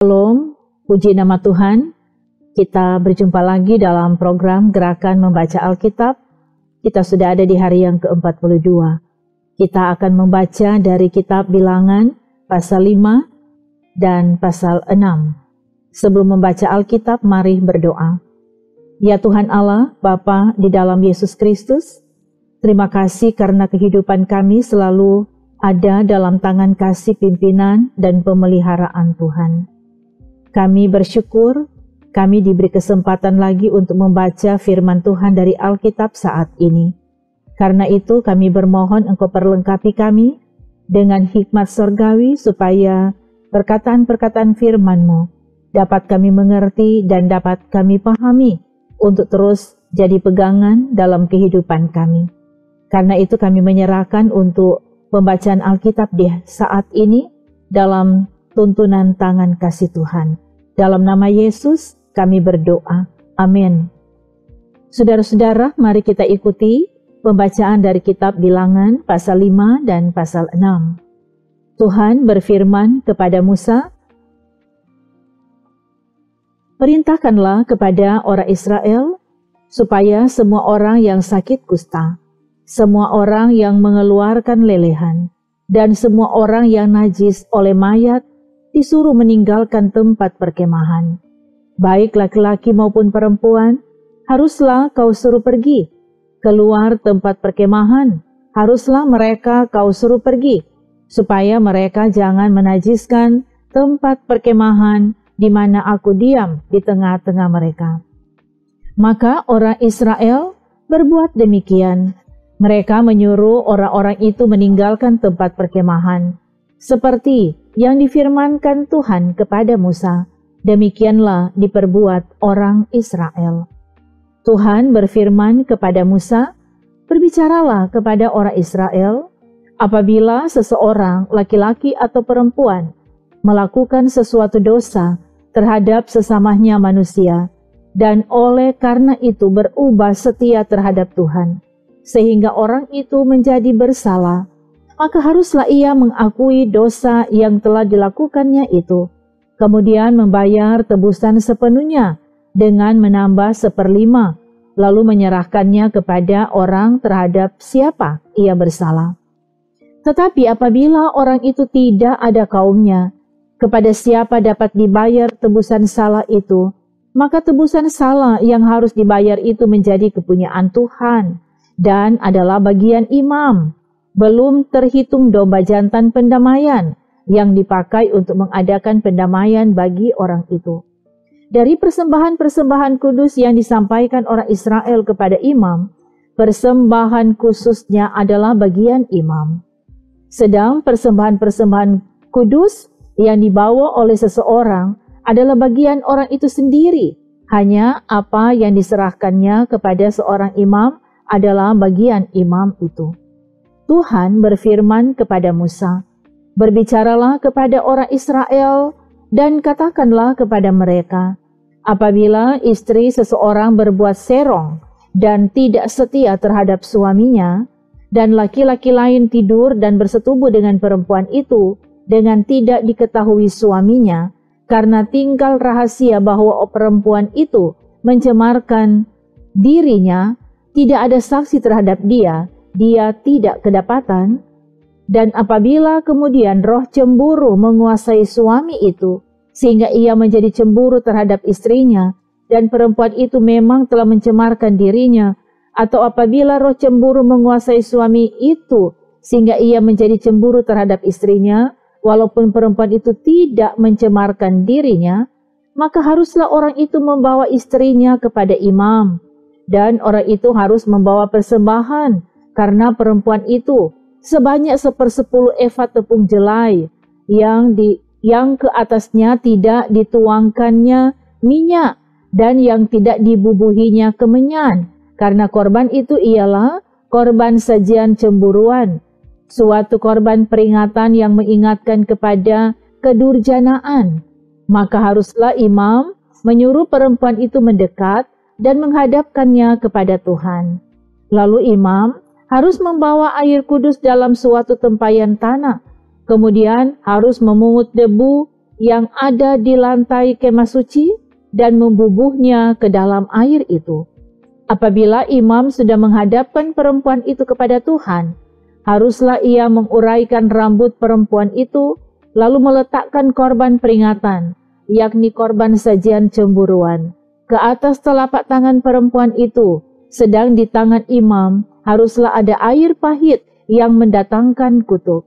Shalom, puji nama Tuhan. Kita berjumpa lagi dalam program Gerakan Membaca Alkitab. Kita sudah ada di hari yang ke-42. Kita akan membaca dari kitab Bilangan pasal 5 dan pasal 6. Sebelum membaca Alkitab, mari berdoa. Ya Tuhan Allah, Bapa di dalam Yesus Kristus, terima kasih karena kehidupan kami selalu ada dalam tangan kasih pimpinan dan pemeliharaan Tuhan. Kami bersyukur, kami diberi kesempatan lagi untuk membaca firman Tuhan dari Alkitab saat ini. Karena itu kami bermohon Engkau perlengkapi kami dengan hikmat sorgawi supaya perkataan-perkataan firman-Mu dapat kami mengerti dan dapat kami pahami untuk terus jadi pegangan dalam kehidupan kami. Karena itu kami menyerahkan untuk pembacaan Alkitab di saat ini dalam tuntunan tangan kasih Tuhan. Dalam nama Yesus kami berdoa. Amin. Saudara-saudara, mari kita ikuti pembacaan dari kitab Bilangan pasal 5 dan pasal 6. Tuhan berfirman kepada Musa, "Perintahkanlah kepada orang Israel supaya semua orang yang sakit kusta, semua orang yang mengeluarkan lelehan, dan semua orang yang najis oleh mayat disuruh meninggalkan tempat perkemahan. Baik laki-laki maupun perempuan, haruslah kau suruh pergi. Keluar tempat perkemahan, haruslah mereka kau suruh pergi, supaya mereka jangan menajiskan tempat perkemahan di mana aku diam di tengah-tengah mereka." Maka orang Israel berbuat demikian. Mereka menyuruh orang-orang itu meninggalkan tempat perkemahan, seperti yang difirmankan Tuhan kepada Musa. Demikianlah diperbuat orang Israel. Tuhan berfirman kepada Musa, "Berbicaralah kepada orang Israel, apabila seseorang laki-laki atau perempuan melakukan sesuatu dosa terhadap sesamanya manusia, dan oleh karena itu berubah setia terhadap Tuhan, sehingga orang itu menjadi bersalah, maka haruslah ia mengakui dosa yang telah dilakukannya itu, kemudian membayar tebusan sepenuhnya dengan menambah 1/5, lalu menyerahkannya kepada orang terhadap siapa ia bersalah. Tetapi apabila orang itu tidak ada kaumnya, kepada siapa dapat dibayar tebusan salah itu, maka tebusan salah yang harus dibayar itu menjadi kepunyaan Tuhan dan adalah bagian imam. Belum terhitung domba jantan pendamaian yang dipakai untuk mengadakan pendamaian bagi orang itu. Dari persembahan-persembahan kudus yang disampaikan orang Israel kepada imam, persembahan khususnya adalah bagian imam. Sedang persembahan-persembahan kudus yang dibawa oleh seseorang adalah bagian orang itu sendiri. Hanya apa yang diserahkannya kepada seorang imam adalah bagian imam itu. Tuhan berfirman kepada Musa, "Berbicaralah kepada orang Israel dan katakanlah kepada mereka, apabila istri seseorang berbuat serong dan tidak setia terhadap suaminya, dan laki-laki lain tidur dan bersetubuh dengan perempuan itu dengan tidak diketahui suaminya, karena tinggal rahasia bahwa perempuan itu mencemarkan dirinya, tidak ada saksi terhadap dia tidak kedapatan, dan apabila kemudian roh cemburu menguasai suami itu, sehingga ia menjadi cemburu terhadap istrinya, dan perempuan itu memang telah mencemarkan dirinya, atau apabila roh cemburu menguasai suami itu, sehingga ia menjadi cemburu terhadap istrinya, walaupun perempuan itu tidak mencemarkan dirinya, maka haruslah orang itu membawa istrinya kepada imam, dan orang itu harus membawa persembahan, karena perempuan itu sebanyak 1/10 eva tepung jelai yang ke atasnya tidak dituangkannya minyak dan yang tidak dibubuhinya kemenyan, karena korban itu ialah korban sajian cemburuan, suatu korban peringatan yang mengingatkan kepada kedurjanaan. Maka haruslah imam menyuruh perempuan itu mendekat dan menghadapkannya kepada Tuhan. Lalu imam harus membawa air kudus dalam suatu tempayan tanah, kemudian harus memungut debu yang ada di lantai kemah suci dan membubuhnya ke dalam air itu. Apabila imam sudah menghadapkan perempuan itu kepada Tuhan, haruslah ia menguraikan rambut perempuan itu, lalu meletakkan korban peringatan, yakni korban sajian cemburuan, ke atas telapak tangan perempuan itu, sedang di tangan imam haruslah ada air pahit yang mendatangkan kutuk.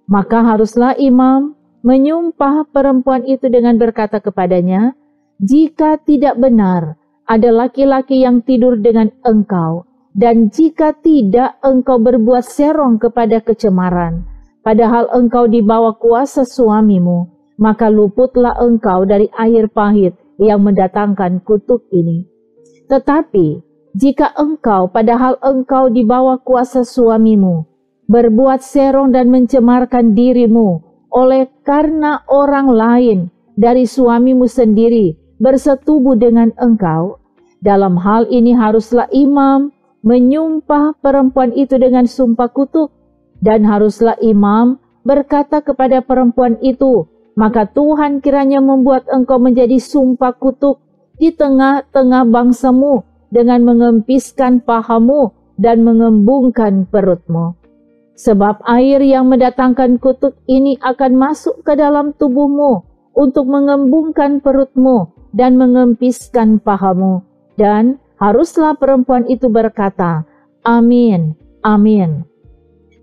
Maka haruslah imam menyumpah perempuan itu dengan berkata kepadanya, "Jika tidak benar ada laki-laki yang tidur dengan engkau, dan jika tidak engkau berbuat serong kepada kecemaran, padahal engkau di bawah kuasa suamimu, maka luputlah engkau dari air pahit yang mendatangkan kutuk ini. Tetapi jika engkau, padahal engkau di bawah kuasa suamimu, berbuat serong dan mencemarkan dirimu oleh karena orang lain dari suamimu sendiri bersetubuh dengan engkau, dalam hal ini haruslah imam menyumpah perempuan itu dengan sumpah kutuk, dan haruslah imam berkata kepada perempuan itu, maka Tuhan kiranya membuat engkau menjadi sumpah kutuk di tengah-tengah bangsamu dengan mengempiskan pahamu dan mengembungkan perutmu. Sebab air yang mendatangkan kutuk ini akan masuk ke dalam tubuhmu untuk mengembungkan perutmu dan mengempiskan pahamu. Dan haruslah perempuan itu berkata, "Amin, amin."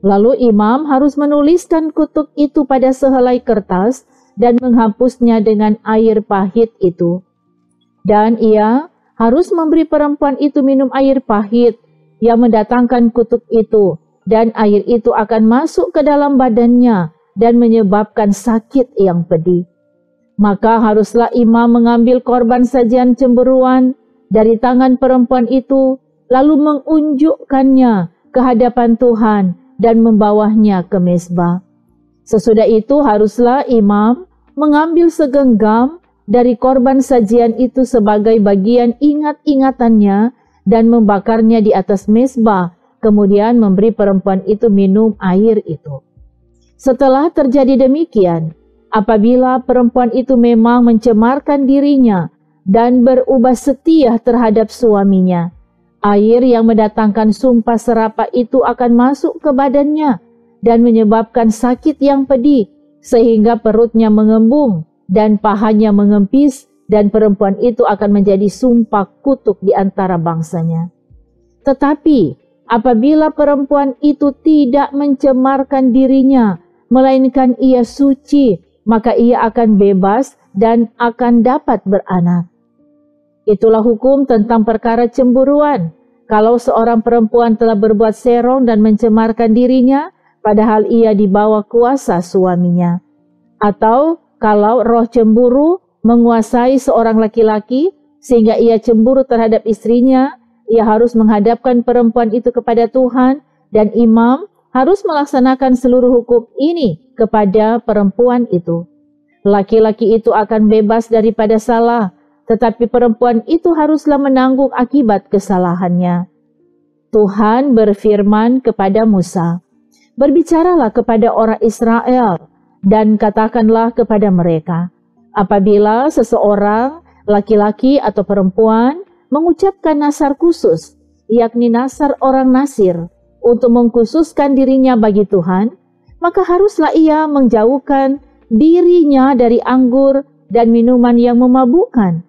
Lalu imam harus menuliskan kutuk itu pada sehelai kertas dan menghapusnya dengan air pahit itu. Dan ia harus memberi perempuan itu minum air pahit yang mendatangkan kutuk itu, dan air itu akan masuk ke dalam badannya dan menyebabkan sakit yang pedih. Maka haruslah imam mengambil korban sajian cemburuan dari tangan perempuan itu, lalu mengunjukkannya ke hadapan Tuhan dan membawanya ke mezbah. Sesudah itu haruslah imam mengambil segenggam dari korban sajian itu sebagai bagian ingat-ingatannya dan membakarnya di atas mezbah, kemudian memberi perempuan itu minum air itu. Setelah terjadi demikian, apabila perempuan itu memang mencemarkan dirinya dan berubah setia terhadap suaminya, air yang mendatangkan sumpah serapah itu akan masuk ke badannya dan menyebabkan sakit yang pedih, sehingga perutnya mengembung dan pahanya mengempis, dan perempuan itu akan menjadi sumpah kutuk di antara bangsanya. Tetapi apabila perempuan itu tidak mencemarkan dirinya, melainkan ia suci, maka ia akan bebas dan akan dapat beranak. Itulah hukum tentang perkara cemburuan. Kalau seorang perempuan telah berbuat serong dan mencemarkan dirinya, padahal ia di bawah kuasa suaminya. Atau kalau roh cemburu menguasai seorang laki-laki sehingga ia cemburu terhadap istrinya, ia harus menghadapkan perempuan itu kepada Tuhan, dan imam harus melaksanakan seluruh hukum ini kepada perempuan itu. Laki-laki itu akan bebas daripada salah, tetapi perempuan itu haruslah menanggung akibat kesalahannya. Tuhan berfirman kepada Musa, "Berbicaralah kepada orang Israel dan katakanlah kepada mereka, apabila seseorang, laki-laki atau perempuan, mengucapkan nasar khusus, yakni nasar orang Nasir, untuk mengkhususkan dirinya bagi Tuhan, maka haruslah ia menjauhkan dirinya dari anggur dan minuman yang memabukkan.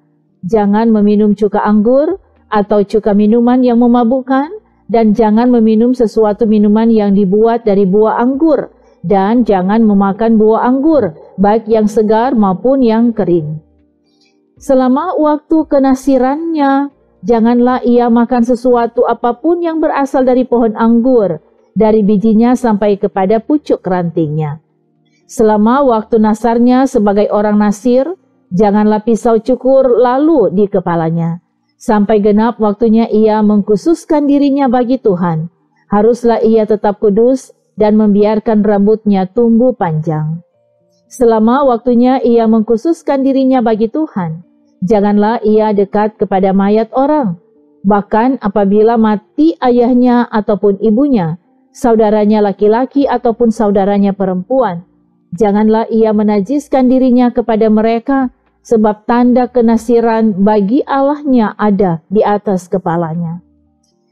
Jangan meminum cuka anggur atau cuka minuman yang memabukkan, dan jangan meminum sesuatu minuman yang dibuat dari buah anggur, dan jangan memakan buah anggur, baik yang segar maupun yang kering. Selama waktu kenasirannya, janganlah ia makan sesuatu apapun yang berasal dari pohon anggur, dari bijinya sampai kepada pucuk rantingnya. Selama waktu nasarnya sebagai orang Nasir, janganlah pisau cukur lalu di kepalanya. Sampai genap waktunya ia mengkhususkan dirinya bagi Tuhan. Haruslah ia tetap kudus dan membiarkan rambutnya tumbuh panjang. Selama waktunya ia mengkhususkan dirinya bagi Tuhan, janganlah ia dekat kepada mayat orang. Bahkan apabila mati ayahnya ataupun ibunya, saudaranya laki-laki ataupun saudaranya perempuan, Janganlah ia menajiskan dirinya kepada mereka, sebab tanda kenasiran bagi Allahnya ada di atas kepalanya.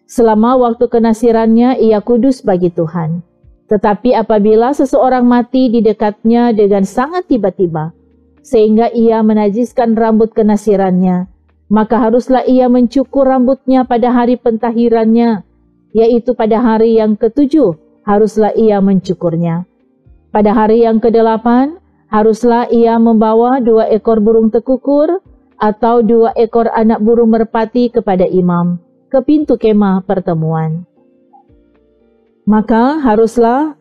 Selama waktu kenasirannya ia kudus bagi Tuhan. Tetapi apabila seseorang mati di dekatnya dengan sangat tiba-tiba, sehingga ia menajiskan rambut kenasirannya, maka haruslah ia mencukur rambutnya pada hari pentahirannya, yaitu pada hari yang ke-7 haruslah ia mencukurnya. Pada hari yang ke-8 haruslah ia membawa 2 ekor burung tekukur atau 2 ekor anak burung merpati kepada imam ke pintu kemah pertemuan. Maka haruslah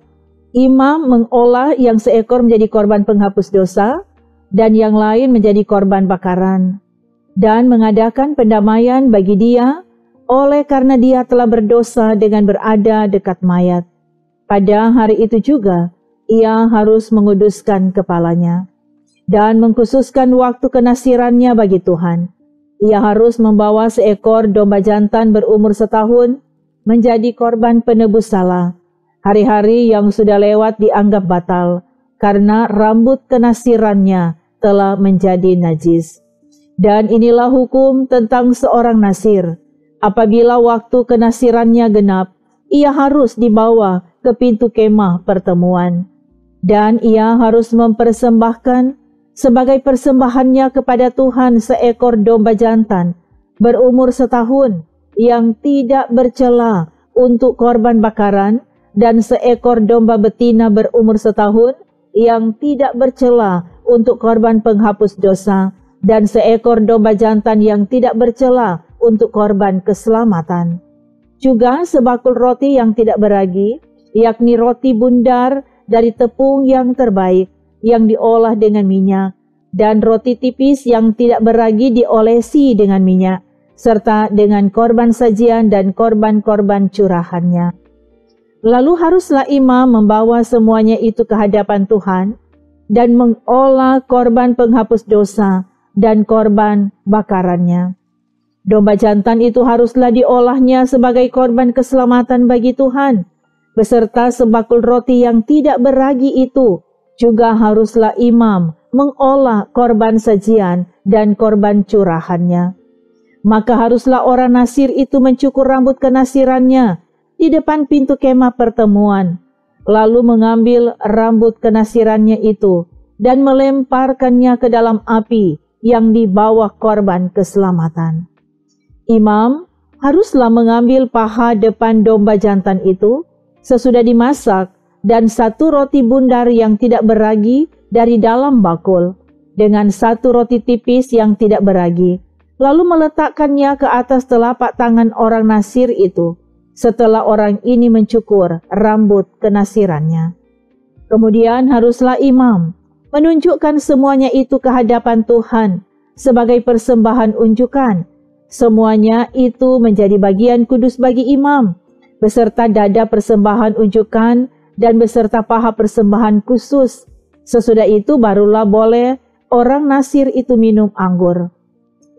imam mengolah yang seekor menjadi korban penghapus dosa dan yang lain menjadi korban bakaran, dan mengadakan pendamaian bagi dia oleh karena dia telah berdosa dengan berada dekat mayat. Pada hari itu juga ia harus menguduskan kepalanya dan mengkhususkan waktu kenasirannya bagi Tuhan. Ia harus membawa seekor domba jantan berumur 1 tahun menjadi korban penebus salah. Hari-hari yang sudah lewat dianggap batal karena rambut kenasirannya telah menjadi najis. Dan inilah hukum tentang seorang nasir. Apabila waktu kenasirannya genap, ia harus dibawa ke pintu kemah pertemuan. Dan ia harus mempersembahkan sebagai persembahannya kepada Tuhan seekor domba jantan berumur 1 tahun yang tidak bercela untuk korban bakaran, dan seekor domba betina berumur 1 tahun yang tidak bercela untuk korban penghapus dosa, dan seekor domba jantan yang tidak bercela untuk korban keselamatan. Juga sebakul roti yang tidak beragi, yakni roti bundar dari tepung yang terbaik, yang diolah dengan minyak, dan roti tipis yang tidak beragi diolesi dengan minyak, serta dengan korban sajian dan korban-korban curahannya. Lalu haruslah imam membawa semuanya itu ke hadapan Tuhan, dan mengolah korban penghapus dosa dan korban bakarannya. Domba jantan itu haruslah diolahnya sebagai korban keselamatan bagi Tuhan, beserta sebakul roti yang tidak beragi itu. Juga haruslah imam mengolah korban sajian dan korban curahannya. Maka haruslah orang nasir itu mencukur rambut kenasirannya di depan pintu kemah pertemuan, lalu mengambil rambut kenasirannya itu dan melemparkannya ke dalam api yang di bawah korban keselamatan. Imam haruslah mengambil paha depan domba jantan itu sesudah dimasak dan 1 roti bundar yang tidak beragi dari dalam bakul dengan 1 roti tipis yang tidak beragi, lalu meletakkannya ke atas telapak tangan orang nasir itu setelah orang ini mencukur rambut kenasirannya. Kemudian haruslah imam menunjukkan semuanya itu ke hadapan Tuhan sebagai persembahan unjukan. Semuanya itu menjadi bagian kudus bagi imam, beserta dada persembahan unjukan dan beserta paha persembahan khusus. Sesudah itu barulah boleh orang nasir itu minum anggur.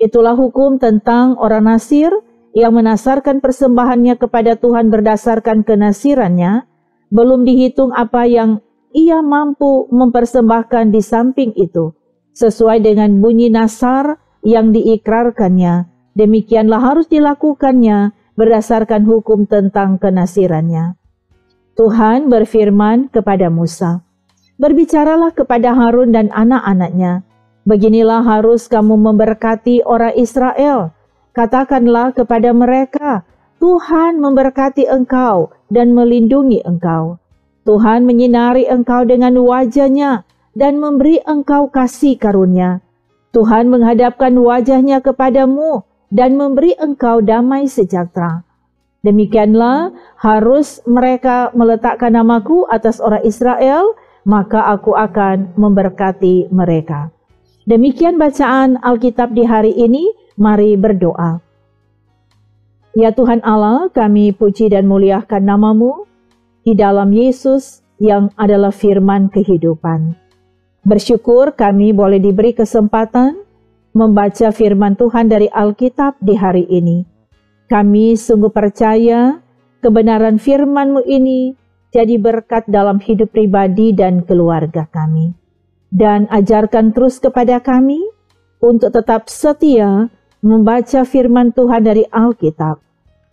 Itulah hukum tentang orang nasir yang menasarkan persembahannya kepada Tuhan berdasarkan kenasirannya, belum dihitung apa yang ia mampu mempersembahkan di samping itu, sesuai dengan bunyi nasar yang diikrarkannya. Demikianlah harus dilakukannya berdasarkan hukum tentang kenasirannya. Tuhan berfirman kepada Musa, "Berbicaralah kepada Harun dan anak-anaknya, beginilah harus kamu memberkati orang Israel. Katakanlah kepada mereka, Tuhan memberkati engkau dan melindungi engkau. Tuhan menyinari engkau dengan wajah-Nya dan memberi engkau kasih karunia. Tuhan menghadapkan wajah-Nya kepadamu dan memberi engkau damai sejahtera." Demikianlah harus mereka meletakkan namaku atas orang Israel, maka aku akan memberkati mereka. Demikian bacaan Alkitab di hari ini. Mari berdoa. Ya Tuhan Allah, kami puji dan muliakan nama-Mu di dalam Yesus yang adalah firman kehidupan. Bersyukur kami boleh diberi kesempatan membaca firman Tuhan dari Alkitab di hari ini. Kami sungguh percaya kebenaran firman-Mu ini jadi berkat dalam hidup pribadi dan keluarga kami. Dan ajarkan terus kepada kami untuk tetap setia membaca firman Tuhan dari Alkitab,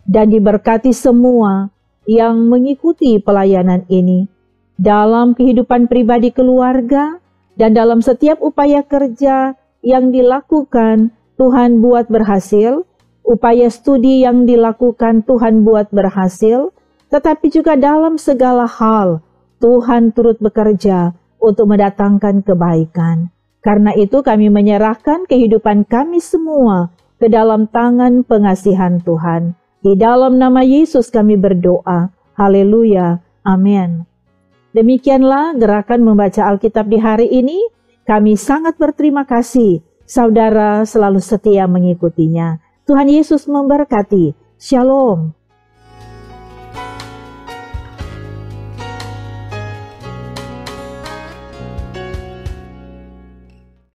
dan diberkati semua yang mengikuti pelayanan ini dalam kehidupan pribadi keluarga dan dalam setiap upaya kerja yang dilakukan. Tuhan buat berhasil, upaya studi yang dilakukan Tuhan buat berhasil, tetapi juga dalam segala hal Tuhan turut bekerja untuk mendatangkan kebaikan. Karena itu kami menyerahkan kehidupan kami semua ke dalam tangan pengasihan Tuhan. Di dalam nama Yesus kami berdoa. Haleluya. Amin. Demikianlah gerakan membaca Alkitab di hari ini. Kami sangat berterima kasih saudara selalu setia mengikutinya. Tuhan Yesus memberkati. Shalom.